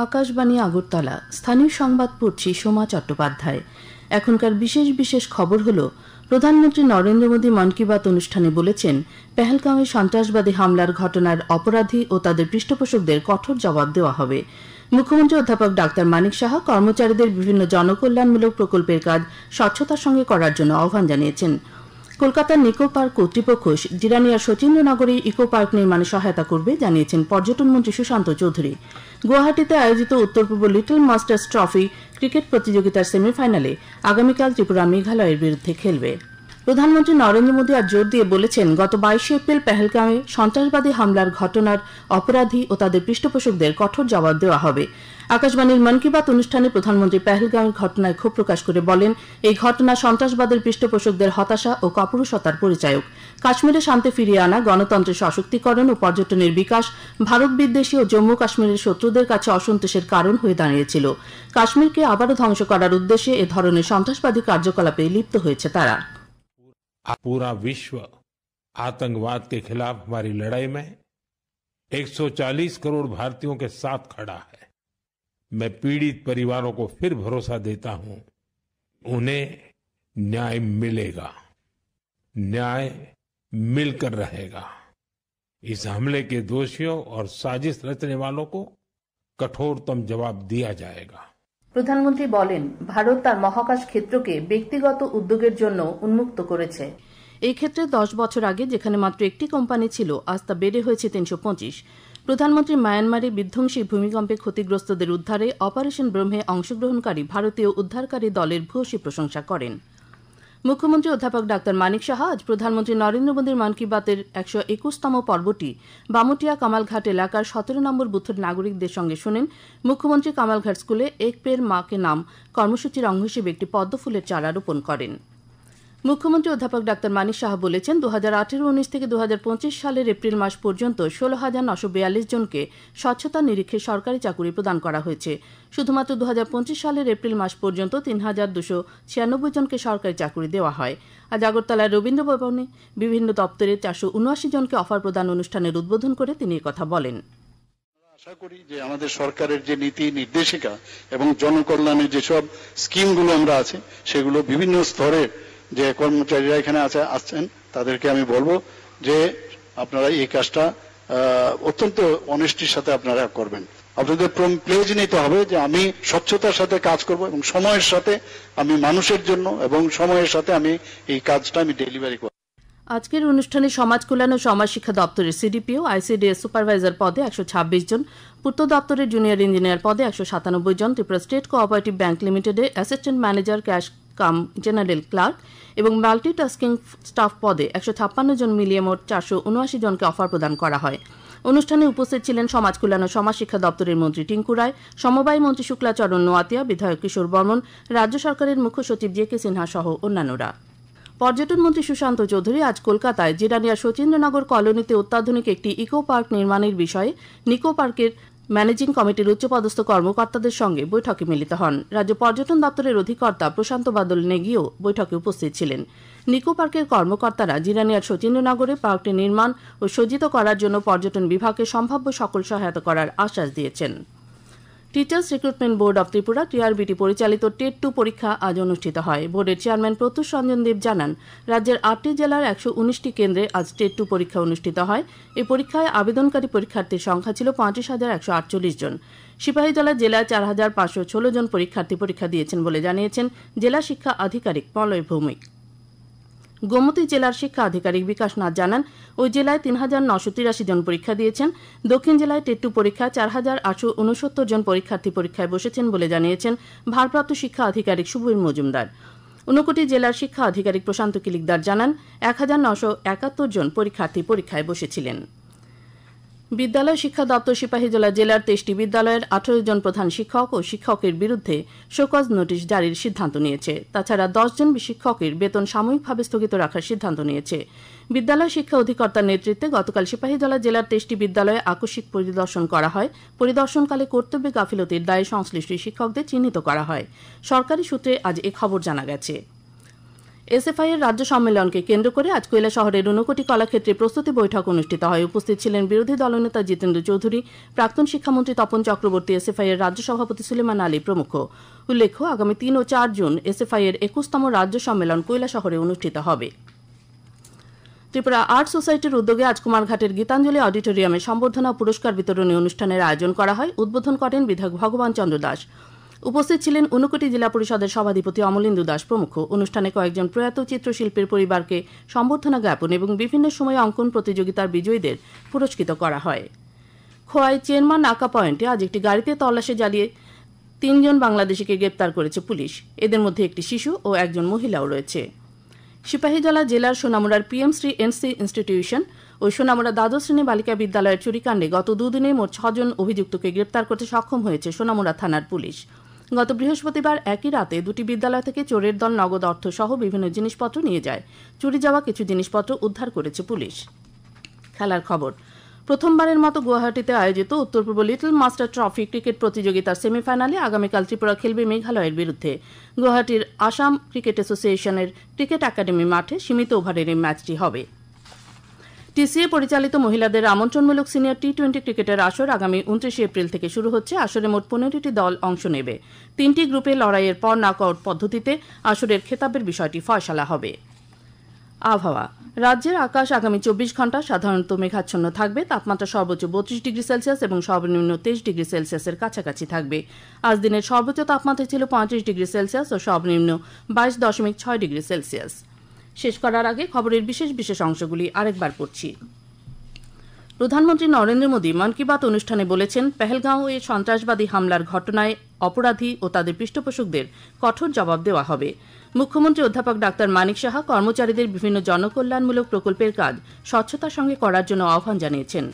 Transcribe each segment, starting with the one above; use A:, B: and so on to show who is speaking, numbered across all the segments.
A: আকাশবাণী আগরতলা। স্থানীয় সংবাদ পড়ছি সোমা চট্টোপাধ্যায়। এখনকার বিশেষ বিশেষ খবর হল, প্রধানমন্ত্রী নরেন্দ্র মোদী মন কি বাত অনুষ্ঠানে বলেছেন, পেহেলগাঁওয়ে সন্ত্রাসবাদী হামলার ঘটনার অপরাধী ও তাদের পৃষ্ঠপোষকদের কঠোর জবাব দেওয়া হবে। মুখ্যমন্ত্রী অধ্যাপক ডাক্তার মানিক সাহা কর্মচারীদের বিভিন্ন জনকল্যাণমূলক প্রকল্পের কাজ স্বচ্ছতার সঙ্গে করার জন্য আহ্বান জানিয়েছেন। কলকাতার নিকো পার্ক কর্তৃপক্ষ জিরানিয়ার শচীন্দ্রনগরে ইকো পার্ক নির্মাণে সহায়তা করবে জানিয়েছেন পর্যটন মন্ত্রী সুশান্ত চৌধুরী। গুয়াহাটিতে আয়োজিত উত্তর পূর্ব লিটল মাস্টার্স ট্রফি ক্রিকেট প্রতিযোগিতার সেমিফাইনালে আগামীকাল ত্রিপুরা মেঘালয়ের বিরুদ্ধে খেলবে। প্রধানমন্ত্রী নরেন্দ্র মোদী আজ জোর দিয়ে বলেছেন, গত 22 এপ্রিল পেহেলগাঁওয়ে সন্ত্রাসবাদী হামলার ঘটনার অপরাধী ও তাদের পৃষ্ঠপোষকদের কঠোর জবাব দেওয়া হবে। আকাশবাণীর মন কি বাত অনুষ্ঠানে প্রধানমন্ত্রী পেহেলগাঁওয়ের ঘটনায় ক্ষোভ প্রকাশ করে বলেন, এই ঘটনা সন্ত্রাসবাদের পৃষ্ঠপোষকদের হতাশা ও কাপুরুষতার পরিচায়ক। কাশ্মীরে শান্তি ফিরিয়ে আনা, গণতন্ত্রের সশক্তিকরণ ও পর্যটনের বিকাশ ভারত বিদ্বেষী ও জম্মু কাশ্মীরের শত্রুদের কাছে অসন্তোষের কারণ হয়ে দাঁড়িয়েছিল। কাশ্মীরকে আবারও ধ্বংস করার উদ্দেশ্যে এ ধরনের সন্ত্রাসবাদী কার্যকলাপে লিপ্ত হয়েছে তারা।
B: पूरा विश्व आतंकवाद के खिलाफ हमारी लड़ाई में 140 करोड़ भारतीयों के साथ खड़ा है। मैं पीड़ित परिवारों को फिर भरोसा देता हूं, उन्हें न्याय मिलेगा, न्याय मिलकर रहेगा। इस हमले के दोषियों और साजिश रचने वालों को कठोरतम जवाब दिया जाएगा।
A: প্রধানমন্ত্রী বলেন, ভারত তার মহাকাশ ক্ষেত্রকে ব্যক্তিগত উদ্যোগের জন্য উন্মুক্ত করেছে। এই ক্ষেত্রে 10 বছর আগে যেখানে মাত্র একটি কোম্পানি ছিল, আজ তা বেড়ে হয়েছে 325। প্রধানমন্ত্রী মায়ানমারে বিধ্বংসী ভূমিকম্পে ক্ষতিগ্রস্তদের উদ্ধারে অপারেশন ব্রহ্মে অংশগ্রহণকারী ভারতীয় উদ্ধারকারী দলের ভূয়সী প্রশংসা করেন। মুখ্যমন্ত্রী অধ্যাপক ডাক্তার মানিক সাহা আজ প্রধানমন্ত্রী নরেন্দ্র মোদীর মন কি বাতের 121তম পর্বটি বামুটিয়া কামালঘাট এলাকার 17 নম্বর বুথের নাগরিকদের সঙ্গে শোনেন। মুখ্যমন্ত্রী কামালঘাট স্কুলে এক পের মা কে নাম কর্মসূচির অঙ্গ হিসেবে একটি পদ্ম ফুলের চারা রোপণ করেন। মুখ্যমন্ত্রী অধ্যাপক ডাক্তার মানিক সাহা বলেছেন, 2018-19 থেকে 2025 সালের এপ্রিল মাস পর্যন্ত 16,942 জনকে স্বচ্ছতা নিরীক্ষে সরকারি চাকুরি প্রদান করা হয়েছে। শুধুমাত্র 2025 সালের এপ্রিল মাস পর্যন্ত 3,296 জনকে সরকারি চাকুরি দেওয়া হয়। আজ আগরতলার রবীন্দ্র ভবনে বিভিন্ন দপ্তরে 479 জনকে অফার প্রদান অনুষ্ঠানের উদ্বোধন করে তিনি একথা বলেন।
C: আশা করি যে আমাদের সরকারের যে নীতি নির্দেশিকা এবং জনকল্যাণের যেসব স্কিমগুলো আমরা আছে, সেগুলো বিভিন্ন স্তরের যে কর্মচারীরা এখানে আসছেন তাদেরকে আমি বলবো যে আপনারা এই কাজটা অত্যন্ত অনেস্টির সাথে আপনারা করবেন। আপনাদের প্লেজ নিতে হবে যে আমি স্বচ্ছতার সাথে কাজ করব এবং সময়ের সাথে আমি মানুষের জন্য এবং সময়ের সাথে আমি এই কাজটা আমি ডেলিভারি করব।
A: আজকের অনুষ্ঠানে সমাজ কল্যাণ ও সমাজ শিক্ষা দপ্তরের সিডিপিও, আইসিডিএস সুপারভাইজার পদে 126 জন, পূর্ত দপ্তরের জুনিয়র ইঞ্জিনিয়ার পদে 197 জন, ত্রিপুরা স্টেট কোঅপারেটিভ ব্যাংক লিমিটেডে অ্যাসিস্ট্যান্ট ম্যানেজার ক্যাশ কাম জেনারেল ক্লার্ক এবং মাল্টিটাস্কিং স্টাফ পদে 156 জন মিলিয়ে মোট 479 জনকে অফার প্রদান করা হয়। অনুষ্ঠানে উপস্থিত ছিলেন সমাজ কল্যাণ ও সমাজ শিক্ষা দপ্তরের মন্ত্রী টিঙ্কু রায়, সমবায় মন্ত্রী শুক্লাচরণ নোয়াতিয়া, বিধায়ক কিশোর বর্মন, রাজ্য সরকারের মুখ্য সচিব জে.কে. সিনহা সহ অন্যান্যরা। পর্যটন মন্ত্রী সুশান্ত চৌধুরী আজ কলকাতায় জিরানিয়ার শচীন্দ্রনগর কলোনিতে অত্যাধুনিক একটি ইকো পার্ক নির্মাণের বিষয়ে নিকো পার্কের ম্যানেজিং কমিটির উচ্চপদস্থ কর্মকর্তাদের সঙ্গে বৈঠকে মিলিত হন। রাজ্য পর্যটন দপ্তরের অধিকর্তা প্রশান্ত বাদল নেগিও বৈঠকে উপস্থিত ছিলেন। নিকো পার্কের কর্মকর্তারা জিরানিয়ার শচীন্দ্রনগরে পার্কটি নির্মাণ ও সজ্জিত করার জন্য পর্যটন বিভাগকে সম্ভাব্য সকল সহায়তা করার আশ্বাস দিয়েছেন। Teachers recruitment board of Tripura TRBT পরিচালিত টেট 2 পরীক্ষা আজ অনুষ্ঠিত হয়। বোর্ডের চেয়ারম্যান প্রত্যুষ রঞ্জন দেব জানান, রাজ্যের 8টি জেলার 119টি কেন্দ্রে আজ টেট 2 পরীক্ষা অনুষ্ঠিত হয়। এই পরীক্ষায় আবেদনকারী পরীক্ষার্থীর সংখ্যা ছিল 35,148 জন। সিপাহীজলা জেলায় 4,516 জন পরীক্ষার্থী পরীক্ষা দিয়েছেন বলে জানিয়েছেন জেলা শিক্ষা আধিকারিক মলয় ভৌমিক। গোমতী জেলার শিক্ষা আধিকারিক বিকাশ নাথ জানান, ওই জেলায় 3,983 জন পরীক্ষা দিয়েছেন। দক্ষিণ জেলায় টেট 2 পরীক্ষায় 4,869 জন পরীক্ষার্থী পরীক্ষায় বসেছেন বলে জানিয়েছেন ভারপ্রাপ্ত শিক্ষা আধিকারিক সুবীর মজুমদার। ঊনকোটি জেলার শিক্ষা আধিকারিক প্রশান্ত কিলিকদার জানান, 1,971 জন পরীক্ষার্থী পরীক্ষায় বসেছিলেন। বিদ্যালয় শিক্ষা দপ্তর সিপাহীজলা জেলার 23টি বিদ্যালয়ের 18 জন প্রধান শিক্ষক ও শিক্ষকের বিরুদ্ধে শোকজ নোটিশ জারির সিদ্ধান্ত নিয়েছে। তাছাড়া 10 জন শিক্ষকের বেতন সাময়িকভাবে স্থগিত রাখার সিদ্ধান্ত নিয়েছে। বিদ্যালয় শিক্ষা অধিকর্তার নেতৃত্বে গতকাল সিপাহীজলা জেলার 23টি বিদ্যালয়ে আকস্মিক পরিদর্শন করা হয়। পরিদর্শনকালে কর্তব্যে গাফিলতির দায়ে সংশ্লিষ্ট শিক্ষকদের চিহ্নিত করা হয়। সরকারি সূত্রে আজ এ খবর জানা গেছে। এসএফআই এর রাজ্য সম্মেলনকে কেন্দ্র করে আজ কৈলাসহরের ঊনকোটি কলাক্ষেত্রে প্রস্তুতি বৈঠক অনুষ্ঠিত হয়। উপস্থিত ছিলেন বিরোধী দলনেতা জিতেন্দ্র চৌধুরী, প্রাক্তন শিক্ষামন্ত্রী তপন চক্রবর্তী, এসএফআই এর রাজ্য সভাপতি সুলেমান আলী প্রমুখ। উল্লেখ্য, আগামী 3 ও 4 জুন এসএফআই এর 21তম রাজ্য সম্মেলন কৈলাসহরে অনুষ্ঠিত হবে। ত্রিপুরা আর্ট সোসাইটির উদ্যোগে আজ কুমারঘাটের গীতাঞ্জলি অডিটোরিয়ামে সম্বর্ধনা পুরস্কার বিতরণী অনুষ্ঠানের আয়োজন করা হয়। উদ্বোধন করেন বিধায়ক ভগবান চন্দ্র দাস। উপস্থিত ছিলেন ঊনকোটি জেলা পরিষদের সভাধিপতি অমলেন্দু দাস প্রমুখ। অনুষ্ঠানে কয়েকজন প্রয়াত চিত্রশিল্পীর পরিবারকে সম্বর্ধনা জ্ঞাপন এবং বিভিন্ন সময়ে অঙ্কন প্রতিযোগিতার বিজয়ীদের পুরস্কৃত করা হয়। খোয়াই চেয়ারম্যান নাকা পয়েন্টে আজ একটি গাড়িতে তল্লাশি চালিয়ে 3 জন বাংলাদেশিকে গ্রেপ্তার করেছে পুলিশ। এদের মধ্যে একটি শিশু ও একজন মহিলাও রয়েছে। সিপাহীজলা জেলার সোনামুড়ার পিএম শ্রী এনসি ইনস্টিটিউশন ও সোনামুড়া দ্বাদশ শ্রেণী বালিকা বিদ্যালয়ের চুরিকাণ্ডে গত 2 দিনে মোট 6 জন অভিযুক্তকে গ্রেপ্তার করতে সক্ষম হয়েছে সোনামুড়া থানার পুলিশ। গত বৃহস্পতিবার একই রাতে 2টি বিদ্যালয় থেকে চোরের দল নগদ অর্থ সহ বিভিন্ন জিনিসপত্র নিয়ে যায়। চুরি যাওয়া কিছু জিনিসপত্র উদ্ধার করেছে পুলিশ। খেলার খবর। প্রথমবারের মতো গুয়াহাটিতে আয়োজিত উত্তর পূর্ব লিটল মাস্টার ট্রফি ক্রিকেট প্রতিযোগিতার সেমিফাইনালে আগামীকাল ত্রিপুরা খেলবে মেঘালয়ের বিরুদ্ধে। গুয়াহাটির আসাম ক্রিকেট অ্যাসোসিয়েশনের ক্রিকেট একাডেমি মাঠে সীমিত ওভারের এই ম্যাচটি হবে। টিসিএ পরিচালিত মহিলাদের আমন্ত্রণমূলক সিনিয়র টি20 ক্রিকেটের আসর আগামী 29 এপ্রিল থেকে শুরু হচ্ছে। আসরে মোট 15টি দল অংশ নেবে। 3টি গ্রুপে লড়াইয়ের পর নকআউট পদ্ধতিতে আসরের খেতাবের বিষয়টি ফয়সালা হবে। আবহাওয়া। রাজ্যের আকাশ আগামী 24 ঘন্টা সাধারণত মেঘাচ্ছন্ন থাকবে। তাপমাত্রা সর্বোচ্চ 32 ডিগ্রি সেলসিয়াস এবং সর্বনিম্ন 23 ডিগ্রি সেলসিয়াসের কাছাকাছি থাকবে। আজ দিনের সর্বোচ্চ তাপমাত্রা ছিল 35 ডিগ্রি সেলসিয়াস ও সর্বনিম্ন 22.6 ডিগ্রি সেলসিয়াস। শেষ করার আগে খবরের বিশেষ বিশেষ অংশগুলি আরেকবার পড়ছি। প্রধানমন্ত্রী নরেন্দ্র মোদী মন কি বাত অনুষ্ঠানে বলেছেন, পেহেলগাঁওয়ে সন্ত্রাসবাদী হামলার ঘটনায় অপরাধী ও তাদের পৃষ্ঠপোষকদের কঠোর জবাব দেওয়া হবে। মুখ্যমন্ত্রী অধ্যাপক ডাক্তার মানিক সাহা কর্মচারীদের বিভিন্ন জনকল্যাণমূলক প্রকল্পের কাজ স্বচ্ছতার সঙ্গে করার জন্য আহ্বান জানিয়েছেন।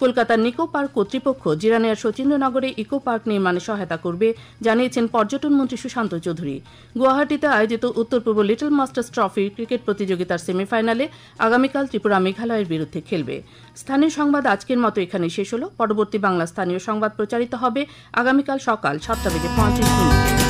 A: কলকাতার নিকো পার্ক কর্তৃপক্ষ জিরানিয়ার শচীন্দ্রনগরে ইকো পার্ক নির্মাণে সহায়তা করবে, জানিয়েছেন পর্যটন মন্ত্রী সুশান্ত চৌধুরী। গুয়াহাটিতে আয়োজিত উত্তর পূর্ব লিটল মাস্টার্স ট্রফি ক্রিকেট প্রতিযোগিতার সেমিফাইনালে আগামীকাল ত্রিপুরা মেঘালয়ের বিরুদ্ধে খেলবে। স্থানীয় সংবাদ আজকের মতো এখানে শেষ হল। পরবর্তী বাংলা স্থানীয় সংবাদ প্রচারিত হবে আগামীকাল সকাল 7:35